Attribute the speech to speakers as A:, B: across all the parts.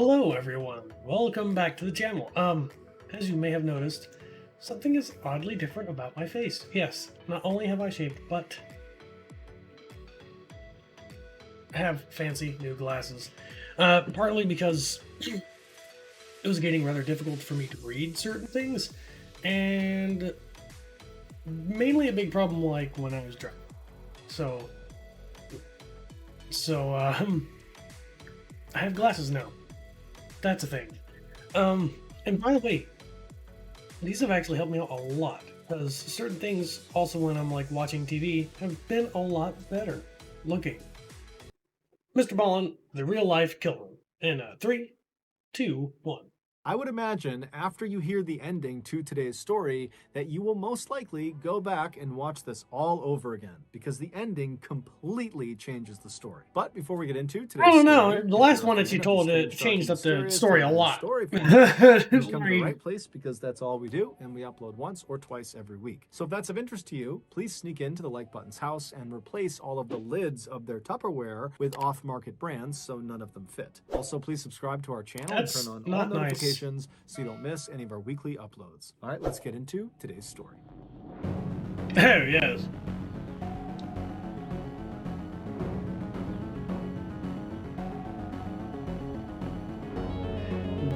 A: Hello everyone, welcome back to the channel. As you may have noticed, something is oddly different about my face. Yes, not only have I shaved, but I have fancy new glasses. Partly because it was getting rather difficult for me to read certain things, and mainly a big problem like when I was driving. So, I have glasses now. That's a thing. And by the way, these have actually helped me out a lot, because certain things, also when I'm like watching TV, have been a lot better looking. Mr. Ballen, the real life killer. In 3, 2, 1.
B: I would imagine after you hear the ending to today's story that you will most likely go back and watch this all over again because the ending completely changes the story. But before we get into today's
A: I don't
B: story,
A: know. The last one that you told it changed up the story a lot.
B: You come to the right place because that's all we do, and we upload once or twice every week. So if that's of interest to you, please sneak into the like button's house and replace all of the lids of their Tupperware with off-market brands so none of them fit. Also, please subscribe to our channel and turn on all notifications so you don't miss any of our weekly uploads. All right, let's get into today's story.
A: Oh, yes.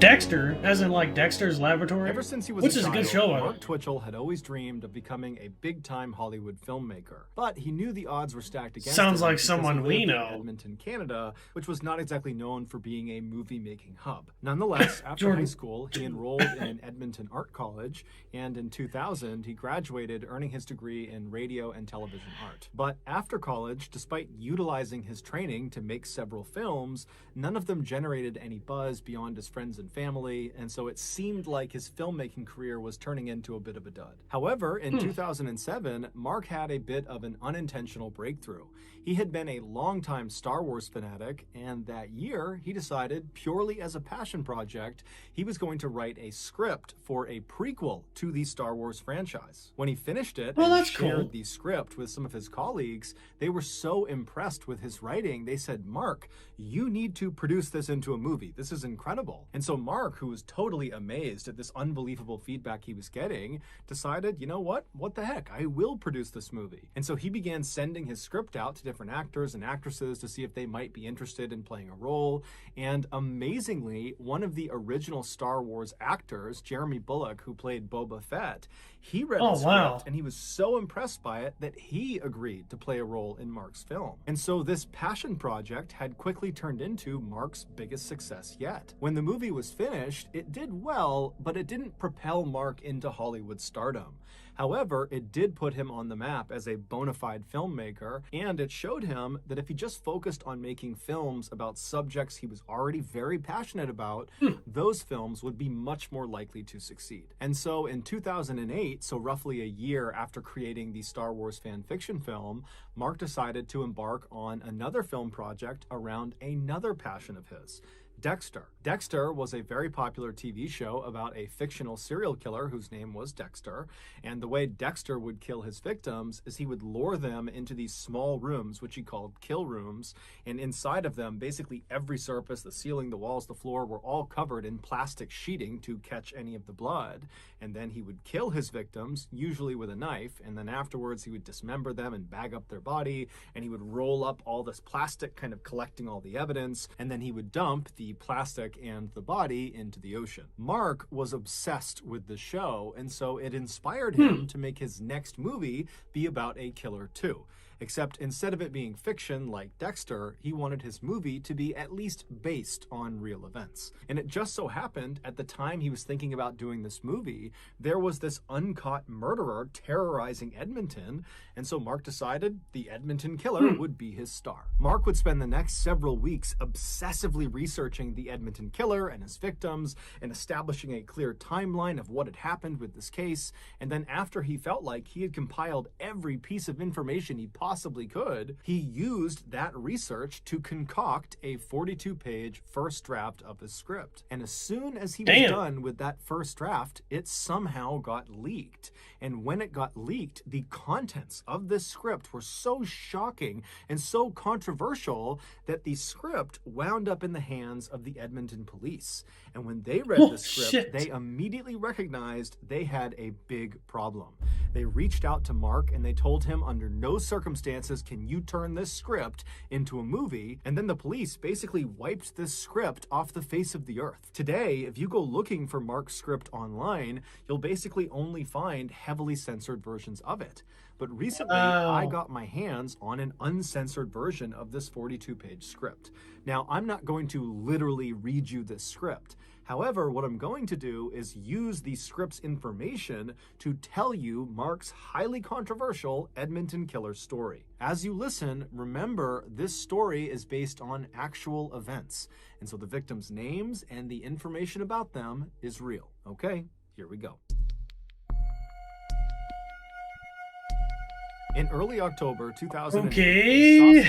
A: Dexter, as in like Dexter's Laboratory,
B: Ever since he was
A: which
B: a
A: is
B: child,
A: a good show.
B: Mark Twitchell had always dreamed of becoming a big-time Hollywood filmmaker, but he knew the odds were stacked against him.
A: Sounds like
B: because
A: someone
B: he lived
A: we
B: in
A: know.
B: Edmonton, Canada, which was not exactly known for being a movie-making hub. Nonetheless, after high school, he enrolled in Edmonton Art College, and in 2000, he graduated, earning his degree in radio and television art. But after college, despite utilizing his training to make several films, none of them generated any buzz beyond his friends and family, and so it seemed like his filmmaking career was turning into a bit of a dud. However, in 2007, Mark had a bit of an unintentional breakthrough. He had been a longtime Star Wars fanatic, and that year, he decided, purely as a passion project, he was going to write a script for a prequel to the Star Wars franchise. When he finished it and shared the script with some of his colleagues, they were so impressed with his writing, they said, "Mark, you need to produce this into a movie. This is incredible." And so Mark, who was totally amazed at this unbelievable feedback he was getting, decided, you know what the heck, I will produce this movie. And so he began sending his script out to different actors and actresses to see if they might be interested in playing a role. And amazingly, one of the original Star Wars actors, Jeremy Bulloch, who played Boba Fett, he read the script and he was so impressed by it that he agreed to play a role in Mark's film. And so this passion project had quickly turned into Mark's biggest success yet. When the movie was finished, it did well, but it didn't propel Mark into Hollywood stardom. However, it did put him on the map as a bona fide filmmaker, and it showed him that if he just focused on making films about subjects he was already very passionate about, those films would be much more likely to succeed. And so in 2008, so roughly a year after creating the Star Wars fan fiction film, Mark decided to embark on another film project around another passion of his: Dexter. Dexter was a very popular TV show about a fictional serial killer whose name was Dexter, and the way Dexter would kill his victims is he would lure them into these small rooms, which he called kill rooms, and inside of them, basically every surface, the ceiling, the walls, the floor, were all covered in plastic sheeting to catch any of the blood, and then he would kill his victims, usually with a knife, and then afterwards he would dismember them and bag up their body, and he would roll up all this plastic, kind of collecting all the evidence, and then he would dump the plastic and the body into the ocean. Mark was obsessed with the show, and so it inspired him to make his next movie be about a killer too. Except instead of it being fiction like Dexter, he wanted his movie to be at least based on real events. And it just so happened, at the time he was thinking about doing this movie, there was this uncaught murderer terrorizing Edmonton, and so Mark decided the Edmonton killer would be his star. Mark would spend the next several weeks obsessively researching the Edmonton killer and his victims, and establishing a clear timeline of what had happened with this case, and then after he felt like he had compiled every piece of information he possibly could, he used that research to concoct a 42-page first draft of his script. And as soon as he was done with that first draft, it somehow got leaked. And when it got leaked, the contents of this script were so shocking and so controversial that the script wound up in the hands of the Edmonton police. And when they read the script, they immediately recognized they had a big problem. They reached out to Mark and they told him under no circumstances can you turn this script into a movie. And then the police basically wiped this script off the face of the earth. Today, if you go looking for Mark's script online, you'll basically only find heavily censored versions of it. But recently, I got my hands on an uncensored version of this 42-page script. Now, I'm not going to literally read you this script. However, what I'm going to do is use the script's information to tell you Mark's highly controversial Edmonton killer story. As you listen, remember this story is based on actual events. And so the victims' names and the information about them is real. Okay, here we go. In early October 2008, a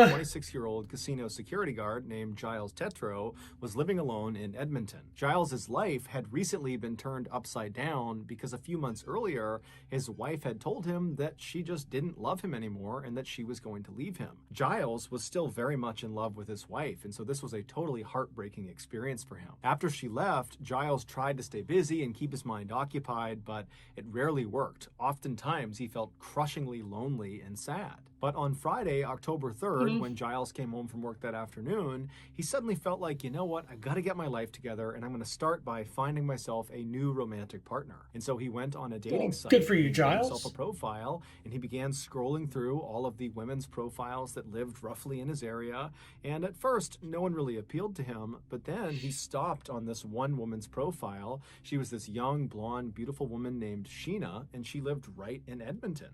B: 26-year-old casino security guard named Giles Tetreault was living alone in Edmonton. Giles's life had recently been turned upside down because a few months earlier, his wife had told him that she just didn't love him anymore and that she was going to leave him. Giles was still very much in love with his wife, and so this was a totally heartbreaking experience for him. After she left, Giles tried to stay busy and keep his mind occupied, but it rarely worked. Oftentimes, he felt crushingly lonely and sad. But on Friday, October 3rd, when Giles came home from work that afternoon, he suddenly felt like, you know what, I gotta get my life together and I'm gonna start by finding myself a new romantic partner. And so he went on a dating site.
A: Good for you, Giles.
B: Made himself a profile, and he began scrolling through all of the women's profiles that lived roughly in his area. And at first, no one really appealed to him, but then he stopped on this one woman's profile. She was this young, blonde, beautiful woman named Sheena, and she lived right in Edmonton.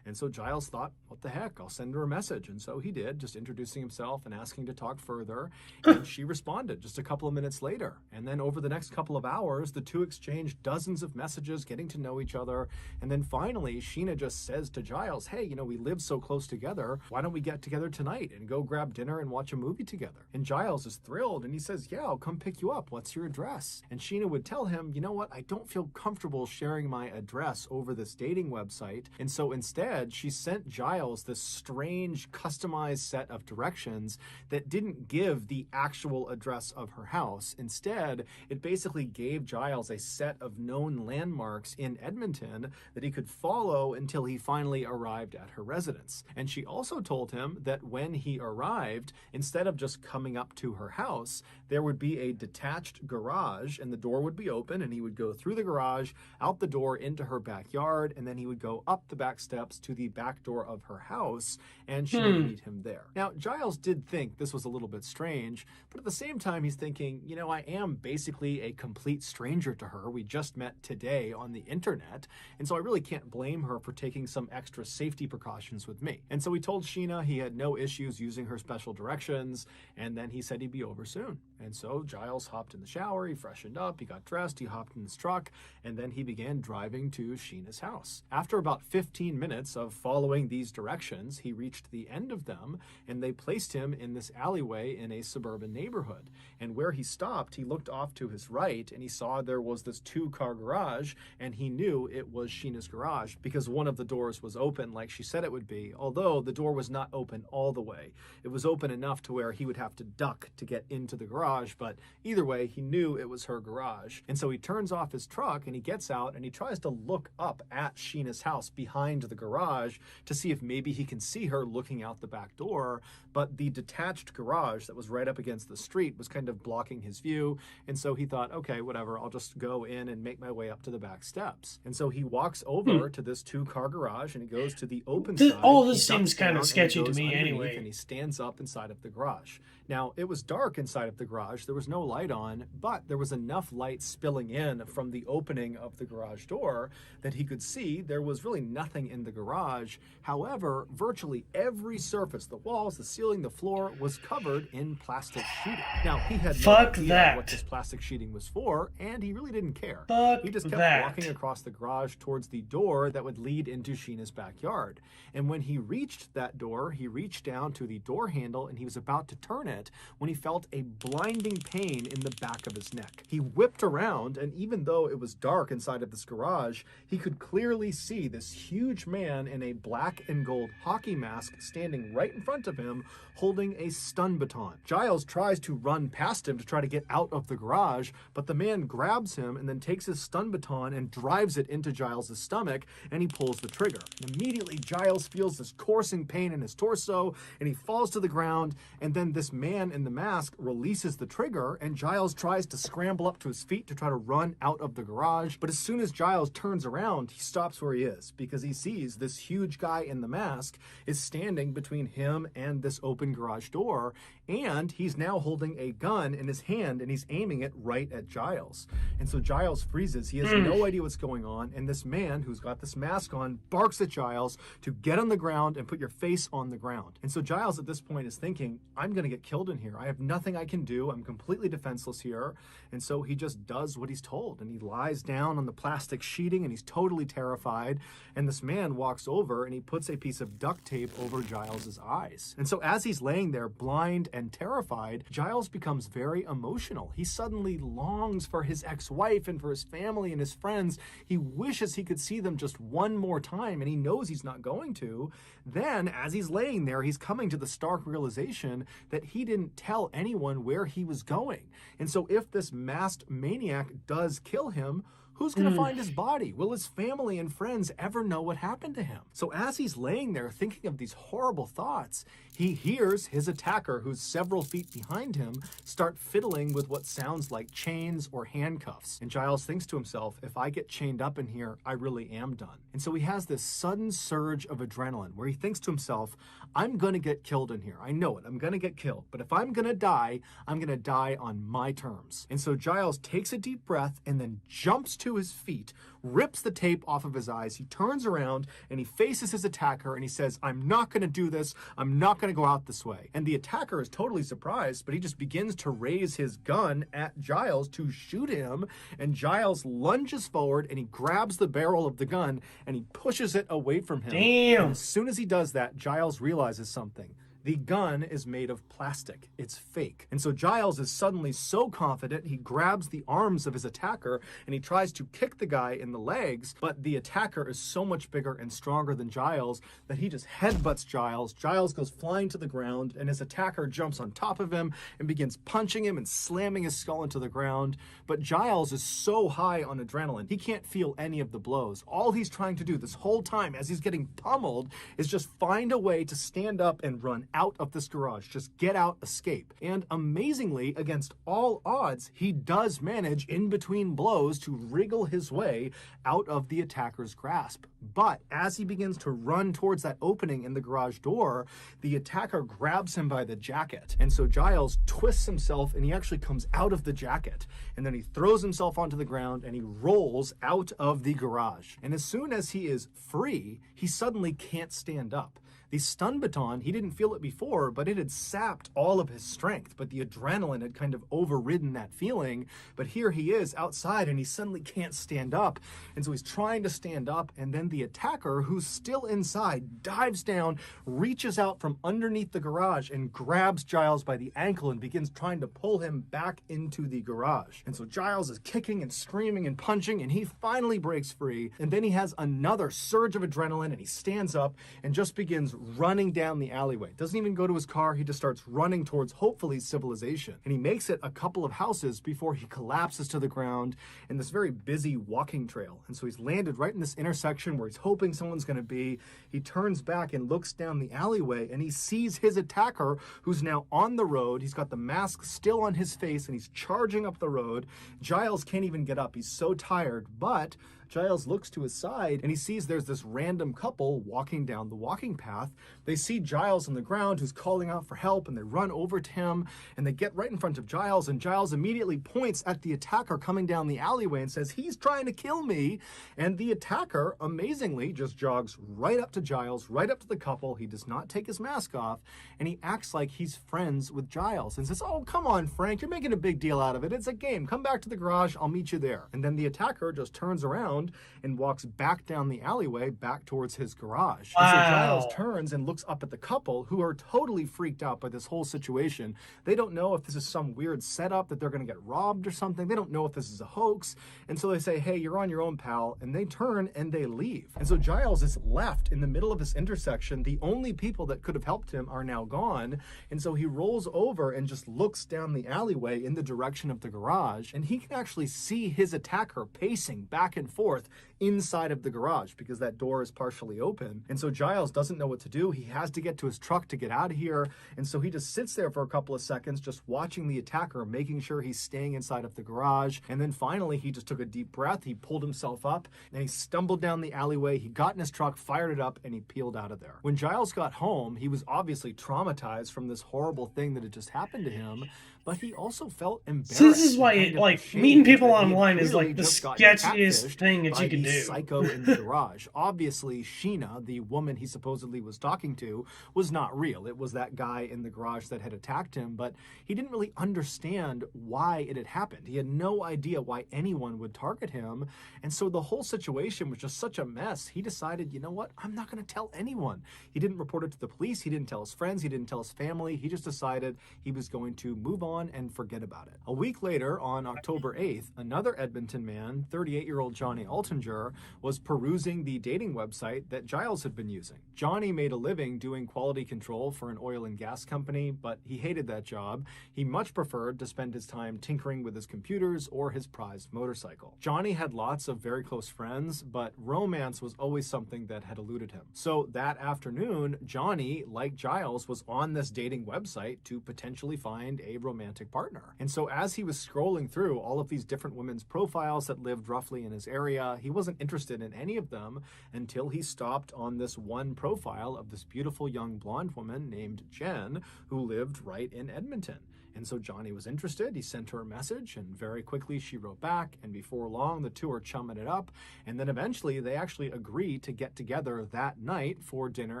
B: And so Giles thought, what the heck, I'll send her a message. And so he did, just introducing himself and asking to talk further. And she responded just a couple of minutes later. And then over the next couple of hours, the two exchanged dozens of messages, getting to know each other. And then finally, Sheena just says to Giles, hey, you know, we live so close together. Why don't we get together tonight and go grab dinner and watch a movie together? And Giles is thrilled. And he says, yeah, I'll come pick you up. What's your address? And Sheena would tell him, you know what? I don't feel comfortable sharing my address over this dating website. And so instead, she sent Giles this strange customized set of directions that didn't give the actual address of her house. Instead, it basically gave Giles a set of known landmarks in Edmonton that he could follow until he finally arrived at her residence. And she also told him that when he arrived, instead of just coming up to her house, there would be a detached garage and the door would be open and he would go through the garage, out the door into her backyard, and then he would go up the back steps to the back door of her house, and she would meet him there. Now, Giles did think this was a little bit strange, but at the same time, he's thinking, you know, I am basically a complete stranger to her. We just met today on the internet, and so I really can't blame her for taking some extra safety precautions with me. And so he told Sheena he had no issues using her special directions, and then he said he'd be over soon. And so Giles hopped in the shower, he freshened up, he got dressed, he hopped in his truck, and then he began driving to Sheena's house. After about 15 minutes of following these directions, he reached the end of them, and they placed him in this alleyway in a suburban neighborhood. And where he stopped, he looked off to his right, and he saw there was this two-car garage, and he knew it was Sheena's garage because one of the doors was open like she said it would be, although the door was not open all the way. It was open enough to where he would have to duck to get into the garage, but either way, he knew it was her garage. And so he turns off his truck, and he gets out, and he tries to look up at Sheena's house behind the garage to see if maybe he can see her looking out the back door, but the detached garage that was right up against the street was kind of blocking his view, and so he thought, okay, whatever, I'll just go in and make my way up to the back steps. And so he walks over to this two-car garage, and he goes to the open side.
A: All this seems kind of sketchy to me anyway.
B: And he stands up inside of the garage. Now, it was dark inside of the garage, garage. There was no light on, but there was enough light spilling in from the opening of the garage door that he could see there was really nothing in the garage. However, virtually every surface, the walls, the ceiling, the floor, was covered in plastic sheeting. Now, he had no idea what this plastic sheeting was for, and he really didn't care. He just kept walking across the garage towards the door that would lead into Sheena's backyard. And when he reached that door, he reached down to the door handle and he was about to turn it when he felt a blinding pain in the back of his neck. He whipped around, and even though it was dark inside of this garage, he could clearly see this huge man in a black and gold hockey mask standing right in front of him, holding a stun baton. Giles tries to run past him to try to get out of the garage, but the man grabs him and then takes his stun baton and drives it into Giles' stomach, and he pulls the trigger. And immediately Giles feels this coursing pain in his torso, and he falls to the ground, and then this man in the mask releases the trigger, and Giles tries to scramble up to his feet to try to run out of the garage. But as soon as Giles turns around, he stops where he is because he sees this huge guy in the mask is standing between him and this open garage door, and he's now holding a gun in his hand and he's aiming it right at Giles. And so Giles freezes. He has no idea what's going on, and this man who's got this mask on barks at Giles to get on the ground and put your face on the ground. And so Giles at this point is thinking, I'm going to get killed in here. I have nothing I can do. I'm completely defenseless here. And so he just does what he's told, and he lies down on the plastic sheeting and he's totally terrified. And this man walks over and he puts a piece of duct tape over Giles's eyes. And so as he's laying there blind and terrified, Giles becomes very emotional. He suddenly longs for his ex-wife and for his family and his friends. He wishes he could see them just one more time, and he knows he's not going to. Then, as he's laying there, he's coming to the stark realization that he didn't tell anyone where he was going. And so if this masked maniac does kill him, who's going to find his body? Will his family and friends ever know what happened to him? So as he's laying there thinking of these horrible thoughts, he hears his attacker, who's several feet behind him, start fiddling with what sounds like chains or handcuffs. And Giles thinks to himself, if I get chained up in here, I really am done. And so he has this sudden surge of adrenaline where he thinks to himself, I'm going to get killed in here. I know it. I'm going to get killed. But if I'm going to die, I'm going to die on my terms. And so Giles takes a deep breath and then jumps to his feet, rips the tape off of his eyes. He turns around and he faces his attacker and he says, I'm not going to do this. I'm not going to go out this way. And the attacker is totally surprised, but he just begins to raise his gun at Giles to shoot him. And Giles lunges forward and he grabs the barrel of the gun and he pushes it away from him.
A: Damn.
B: And as soon as he does that, Giles realizes something. The gun is made of plastic. It's fake. And so Giles is suddenly so confident, he grabs the arms of his attacker and he tries to kick the guy in the legs, but the attacker is so much bigger and stronger than Giles that he just headbutts Giles. Giles goes flying to the ground and his attacker jumps on top of him and begins punching him and slamming his skull into the ground. But Giles is so high on adrenaline, he can't feel any of the blows. All he's trying to do this whole time as he's getting pummeled is just find a way to stand up and run out of this garage. Just get out, escape. And amazingly, against all odds, he does manage in between blows to wriggle his way out of the attacker's grasp. But as he begins to run towards that opening in the garage door, the attacker grabs him by the jacket. And so Giles twists himself and he actually comes out of the jacket. And then he throws himself onto the ground and he rolls out of the garage. And as soon as he is free, he suddenly can't stand up. The stun baton, he didn't feel it before, but it had sapped all of his strength. But the adrenaline had kind of overridden that feeling. But here he is outside and he suddenly can't stand up. And so he's trying to stand up. And then the attacker, who's still inside, dives down, reaches out from underneath the garage and grabs Giles by the ankle and begins trying to pull him back into the garage. And so Giles is kicking and screaming and punching and he finally breaks free. And then he has another surge of adrenaline and he stands up and just begins running down the alleyway. Doesn't even go to his car. He just starts running towards, hopefully, civilization. And he makes it a couple of houses before he collapses to the ground in this very busy walking trail. And so he's landed right in this intersection where he's hoping someone's going to be. He turns back and looks down the alleyway and he sees his attacker, who's now on the road. He's got the mask still on his face and he's charging up the road. Giles can't even get up. He's so tired, but Giles looks to his side and he sees there's this random couple walking down the walking path path, they see Giles on the ground who's calling out for help, and they run over to him and they get right in front of Giles, and Giles immediately points at the attacker coming down the alleyway and says, "He's trying to kill me." And the attacker amazingly just jogs right up to Giles, right up to the couple. He does not take his mask off, and he acts like he's friends with Giles and says, "Oh, come on, Frank, you're making a big deal out of it. It's a game. Come back to the garage. I'll meet you there." And then the attacker just turns around and walks back down the alleyway back towards his garage.
A: Wow.
B: And so Giles turns and looks up at the couple, who are totally freaked out by this whole situation. They don't know if this is some weird setup that they're going to get robbed or something. They don't know if this is a hoax. And so they say, "Hey, you're on your own, pal." And they turn and they leave. And so Giles is left in the middle of this intersection. The only people that could have helped him are now gone. And so he rolls over and just looks down the alleyway in the direction of the garage. And he can actually see his attacker pacing back and forth inside of the garage because that door is partially open. And so Giles doesn't know what to do. He has to get to his truck to get out of here. And so he just sits there for a couple of seconds, just watching the attacker, making sure he's staying inside of the garage. And then finally, he just took a deep breath. He pulled himself up and he stumbled down the alleyway. He got in his truck, fired it up, and he peeled out of there. When Giles got home, he was obviously traumatized from this horrible thing that had just happened to him, but he also felt embarrassed.
A: So this is why, like, meeting people online is like the sketchiest thing that you can do.
B: Psycho in the garage. Obviously, Sheena, the woman he supposedly was talking to, was not real. It was that guy in the garage that had attacked him, but he didn't really understand why it had happened. He had no idea why anyone would target him, and so the whole situation was just such a mess. He decided, you know what, I'm not going to tell anyone. He didn't report it to the police. He didn't tell his friends. He didn't tell his family. He just decided he was going to move on and forget about it. A week later, on October 8th, another Edmonton man, 38-year-old Johnny Altinger, was perusing the dating website that Giles had been using. Johnny made a living doing quality control for an oil and gas company, but he hated that job. He much preferred to spend his time tinkering with his computers or his prized motorcycle. Johnny had lots of very close friends, but romance was always something that had eluded him. So that afternoon, Johnny, like Giles, was on this dating website to potentially find a romantic partner. And so as he was scrolling through all of these different women's profiles that lived roughly in his area, he wasn't interested in any of them until he stopped on this one profile of this beautiful young blonde woman named Jen, who lived right in Edmonton. And so Johnny was interested. He sent her a message, and very quickly she wrote back, and before long the two are chumming it up, and then eventually they actually agree to get together that night for dinner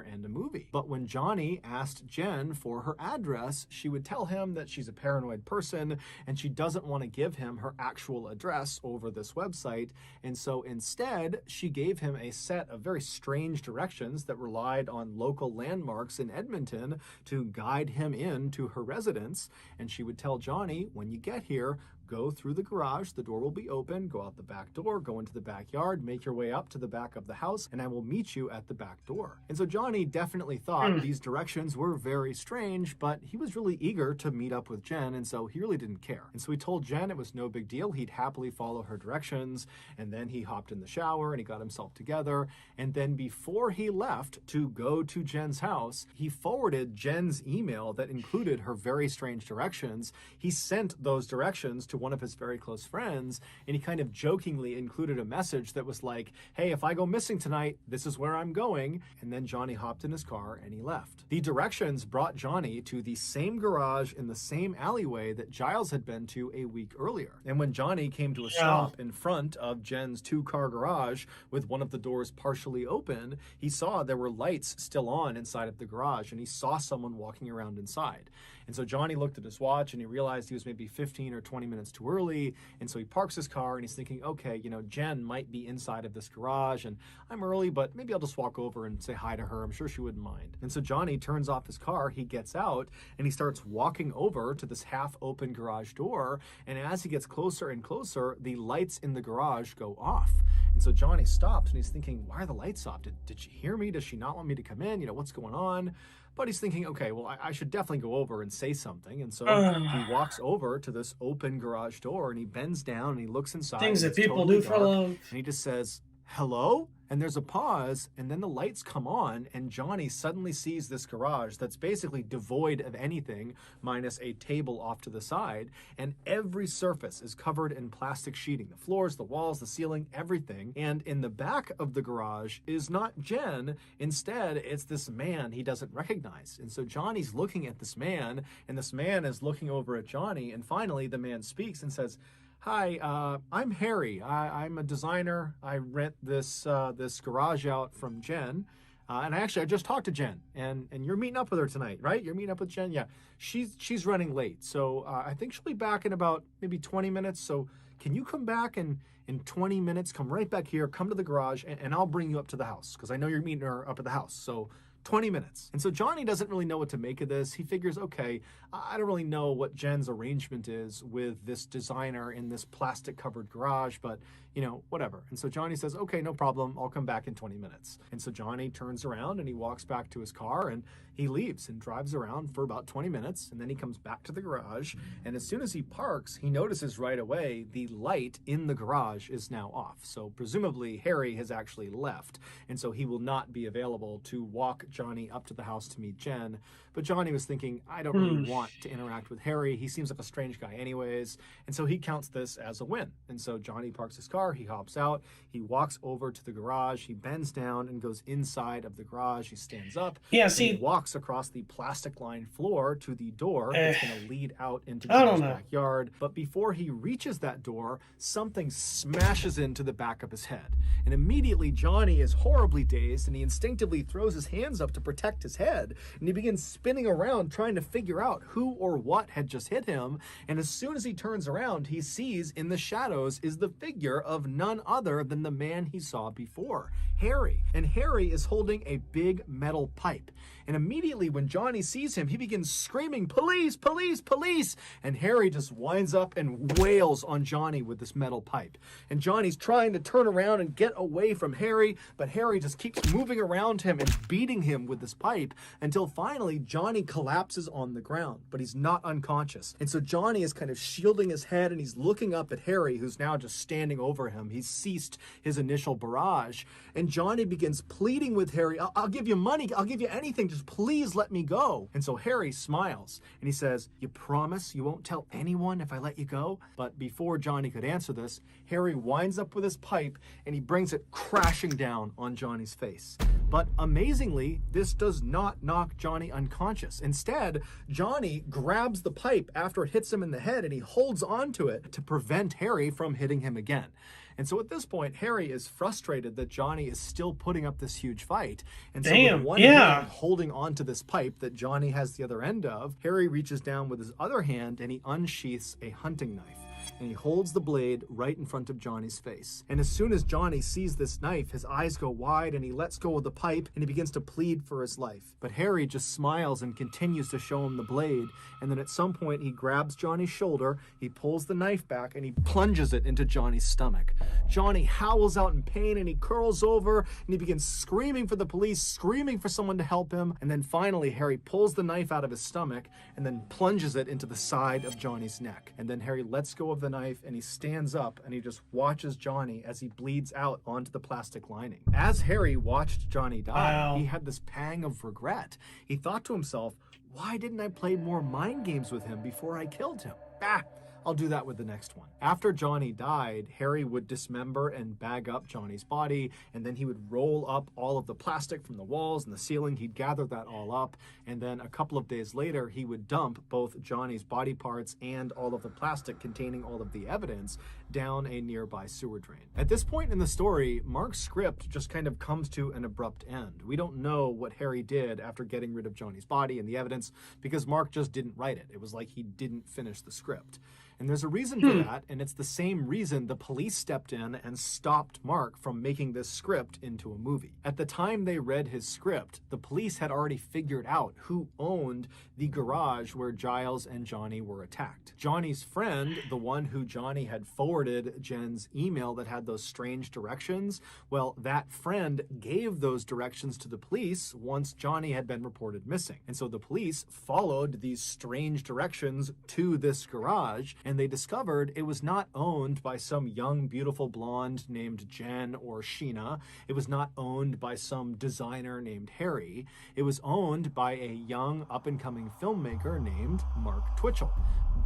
B: and a movie. But when Johnny asked Jen for her address, she would tell him that she's a paranoid person and she doesn't want to give him her actual address over this website, and so instead she gave him a set of very strange directions that relied on local landmarks in Edmonton to guide him into her residence. And she would tell Johnny, when you get here, go through the garage, the door will be open, go out the back door, go into the backyard, make your way up to the back of the house, and I will meet you at the back door. And so Johnny definitely thought these directions were very strange, but he was really eager to meet up with Jen, and so he really didn't care. And so he told Jen it was no big deal, he'd happily follow her directions, and then he hopped in the shower and he got himself together, and then before he left to go to Jen's house, he forwarded Jen's email that included her very strange directions. He sent those directions to one of his very close friends, and he kind of jokingly included a message that was like, "Hey, if I go missing tonight, this is where I'm going." And then Johnny hopped in his car and he left. The directions brought Johnny to the same garage in the same alleyway that Giles had been to a week earlier. And when Johnny came to a stop in front of Jen's two-car garage with one of the doors partially open, he saw there were lights still on inside of the garage, and he saw someone walking around inside. And so Johnny looked at his watch and he realized he was maybe 15 or 20 minutes too early. And so he parks his car and he's thinking, okay, you know, Jen might be inside of this garage and I'm early, but maybe I'll just walk over and say hi to her. I'm sure she wouldn't mind. And so Johnny turns off his car, he gets out and he starts walking over to this half open garage door. And as he gets closer and closer, the lights in the garage go off. And so Johnny stops and he's thinking, why are the lights off? Did she hear me? Does she not want me to come in? You know, what's going on? But he's thinking, okay, well, I should definitely go over and say something. And so he walks over to this open garage door and he bends down and he looks inside.
A: Things that people do for love.
B: And he just says, hello? And there's a pause, and then the lights come on, and Johnny suddenly sees this garage that's basically devoid of anything, minus a table off to the side, and every surface is covered in plastic sheeting. The floors, the walls, the ceiling, everything. And in the back of the garage is not Jen. Instead, it's this man he doesn't recognize. And so Johnny's looking at this man, and this man is looking over at Johnny, and finally the man speaks and says, "Hi, I'm Harry. I'm a designer. I rent this garage out from Jen. And I just talked to Jen, and you're meeting up with her tonight, right? You're meeting up with Jen? Yeah. She's running late, so I think she'll be back in about maybe 20 minutes. So can you come back in 20 minutes? Come right back here, come to the garage, and I'll bring you up to the house, because I know you're meeting her up at the house. So 20 minutes. And so Johnny doesn't really know what to make of this. He figures, okay, I don't really know what Jen's arrangement is with this designer in this plastic covered garage, but whatever. And so Johnny says, okay, no problem. I'll come back in 20 minutes. And so Johnny turns around and he walks back to his car and he leaves and drives around for about 20 minutes. And then he comes back to the garage. And as soon as he parks, he notices right away the light in the garage is now off. So presumably Harry has actually left. And so he will not be available to walk Johnny up to the house to meet Jen. But Johnny was thinking, I don't really want to interact with Harry. He seems like a strange guy anyways. And so he counts this as a win. And so Johnny parks his car, he hops out, he walks over to the garage, he bends down and goes inside of the garage. He stands up, he walks across the plastic lined floor to the door that's going to lead out into Johnny's backyard. But before he reaches that door, something smashes into the back of his head. And immediately Johnny is horribly dazed, and he instinctively throws his hands up to protect his head. And he begins spinning around trying to figure out who or what had just hit him. And as soon as he turns around, he sees in the shadows is the figure of none other than the man he saw before, Harry. And Harry is holding a big metal pipe. And immediately when Johnny sees him, he begins screaming, "Police, police, police!" And Harry just winds up and wails on Johnny with this metal pipe. And Johnny's trying to turn around and get away from Harry, but Harry just keeps moving around him and beating him with this pipe until finally Johnny collapses on the ground, but he's not unconscious. And so Johnny is kind of shielding his head, and he's looking up at Harry, who's now just standing over him. He's ceased his initial barrage. And Johnny begins pleading with Harry, I'll give you money, I'll give you anything, just please let me go. And so Harry smiles, and he says, you promise you won't tell anyone if I let you go? But before Johnny could answer this, Harry winds up with his pipe, and he brings it crashing down on Johnny's face. But amazingly, this does not knock Johnny unconscious. Instead, Johnny grabs the pipe after it hits him in the head, and he holds onto it to prevent Harry from hitting him again. And so at this point, Harry is frustrated that Johnny is still putting up this huge fight. And so with one hand holding onto this pipe that Johnny has the other end of, Harry reaches down with his other hand and he unsheaths a hunting knife. And he holds the blade right in front of Johnny's face. And as soon as Johnny sees this knife, his eyes go wide and he lets go of the pipe and he begins to plead for his life. But Harry just smiles and continues to show him the blade. And then at some point he grabs Johnny's shoulder, he pulls the knife back and he plunges it into Johnny's stomach. Johnny howls out in pain and he curls over and he begins screaming for the police, screaming for someone to help him. And then finally Harry pulls the knife out of his stomach and then plunges it into the side of Johnny's neck. And then Harry lets go of the knife and he stands up and he just watches Johnny as he bleeds out onto the plastic lining. As Harry watched Johnny die, he had this pang of regret. He thought to himself, why didn't I play more mind games with him before I killed him? I'll do that with the next one. After Johnny died, Harry would dismember and bag up Johnny's body, and then he would roll up all of the plastic from the walls and the ceiling. He'd gather that all up, and then a couple of days later, he would dump both Johnny's body parts and all of the plastic containing all of the evidence down a nearby sewer drain. At this point in the story, Mark's script just kind of comes to an abrupt end. We don't know what Harry did after getting rid of Johnny's body and the evidence because Mark just didn't write it. It was like he didn't finish the script. And there's a reason for that, and it's the same reason the police stepped in and stopped Mark from making this script into a movie. At the time they read his script, the police had already figured out who owned the garage where Giles and Johnny were attacked. Johnny's friend, the one who Johnny had forwarded Jen's email that had those strange directions, well, that friend gave those directions to the police once Johnny had been reported missing. And so the police followed these strange directions to this garage, and they discovered it was not owned by some young, beautiful blonde named Jen or Sheena. It was not owned by some designer named Harry. It was owned by a young, up-and-coming filmmaker named Mark Twitchell.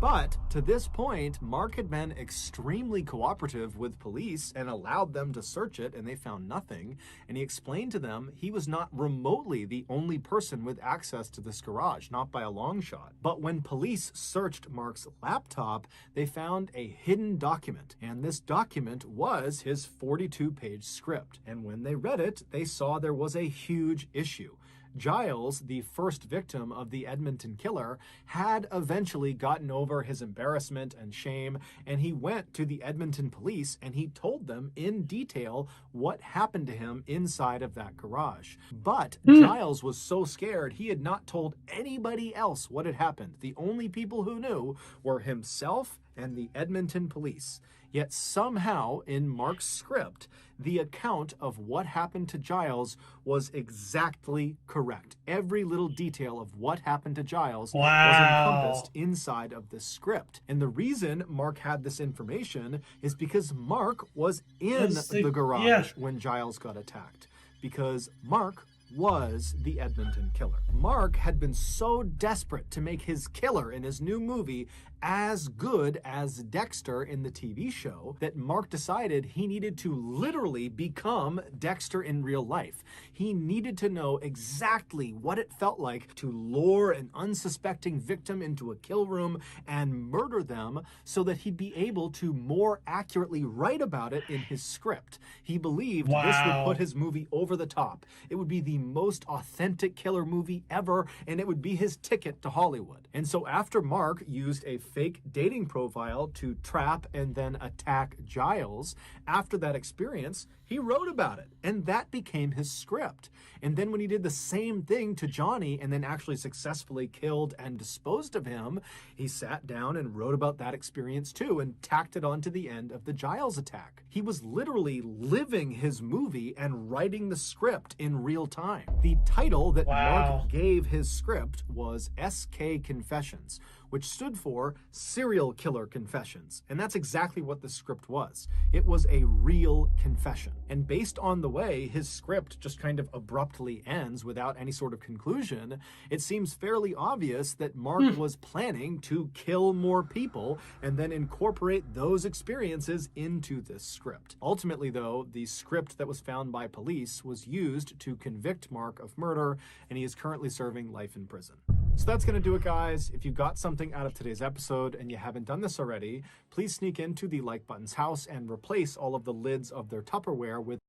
B: But to this point, Mark had been extremely cooperative with police and allowed them to search it, and they found nothing. And he explained to them he was not remotely the only person with access to this garage, not by a long shot. But when police searched Mark's laptop, they found a hidden document, and this document was his 42-page script. And when they read it, they saw there was a huge issue. Giles, the first victim of the Edmonton killer, had eventually gotten over his embarrassment and shame, and he went to the Edmonton police and he told them in detail what happened to him inside of that garage. But Giles was so scared he had not told anybody else what had happened. The only people who knew were himself and the Edmonton police. Yet somehow, in Mark's script, the account of what happened to Giles was exactly correct. Every little detail of what happened to Giles was encompassed inside of the script. And the reason Mark had this information is because Mark was in the garage when Giles got attacked. Because Mark was the Edmonton killer. Mark had been so desperate to make his killer in his new movie as good as Dexter in the TV show that Mark decided he needed to literally become Dexter in real life. He needed to know exactly what it felt like to lure an unsuspecting victim into a kill room and murder them so that he'd be able to more accurately write about it in his script. He believed this would put his movie over the top. It would be the most authentic killer movie ever, and it would be his ticket to Hollywood. And so after Mark used a fake dating profile to trap and then attack Giles, after that experience, he wrote about it, and that became his script. And then when he did the same thing to Johnny and then actually successfully killed and disposed of him, he sat down and wrote about that experience too and tacked it onto the end of the Giles attack. He was literally living his movie and writing the script in real time. The title that Mark gave his script was SK Confessions, which stood for Serial Killer Confessions. And that's exactly what the script was. It was a real confession. And based on the way his script just kind of abruptly ends without any sort of conclusion, it seems fairly obvious that Mark was planning to kill more people and then incorporate those experiences into this script. Ultimately, though, the script that was found by police was used to convict Mark of murder, and he is currently serving life in prison. So that's going to do it, guys. If you got something out of today's episode and you haven't done this already, please sneak into the like button's house and replace all of the lids of their Tupperware with...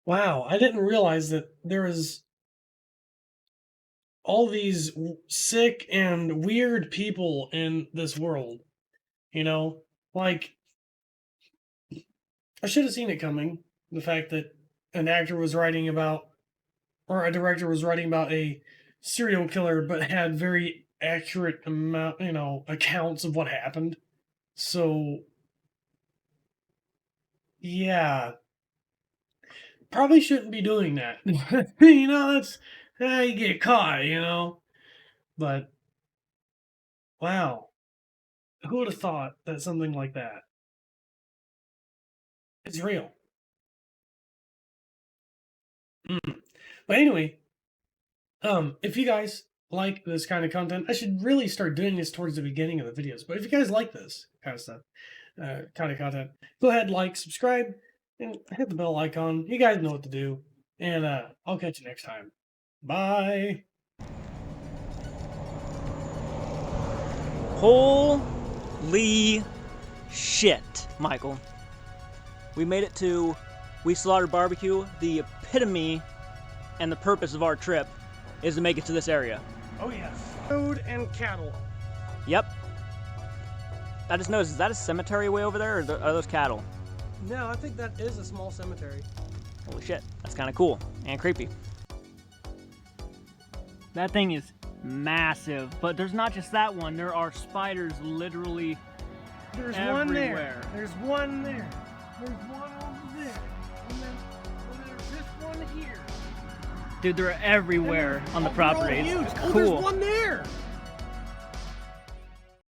A: Wow, I didn't realize that there is all these sick and weird people in this world. You know, like, I should have seen it coming. The fact that an actor was writing about, or a director was writing about a serial killer, but had very accurate accounts of what happened. So, yeah, probably shouldn't be doing that. That's how you get caught. But wow, who would have thought that something like that is real? But anyway, if you guys like this kind of content, I should really start doing this towards the beginning of the videos. But if you guys like this kind of stuff, kind of content, go ahead, like, subscribe, and hit the bell icon. You guys know what to do. And I'll catch you next time. Bye.
C: Holy shit, Michael. We made it to We Slaughtered Barbecue. The epitome and the purpose of our trip is to make it to this area.
A: Oh yes. Food and cattle.
C: Yep. I just noticed, is that a cemetery way over there, or are those cattle?
D: No, I think that is a small cemetery.
C: Holy shit, that's kind of cool and creepy. That thing is massive, but there's not just that one. There are spiders literally everywhere.
A: One there. There's one there. There's one over there. And then there's this one here.
C: Dude, they're everywhere on the property.
A: Huge.
C: It's
A: Oh,
C: cool.
A: there's one there.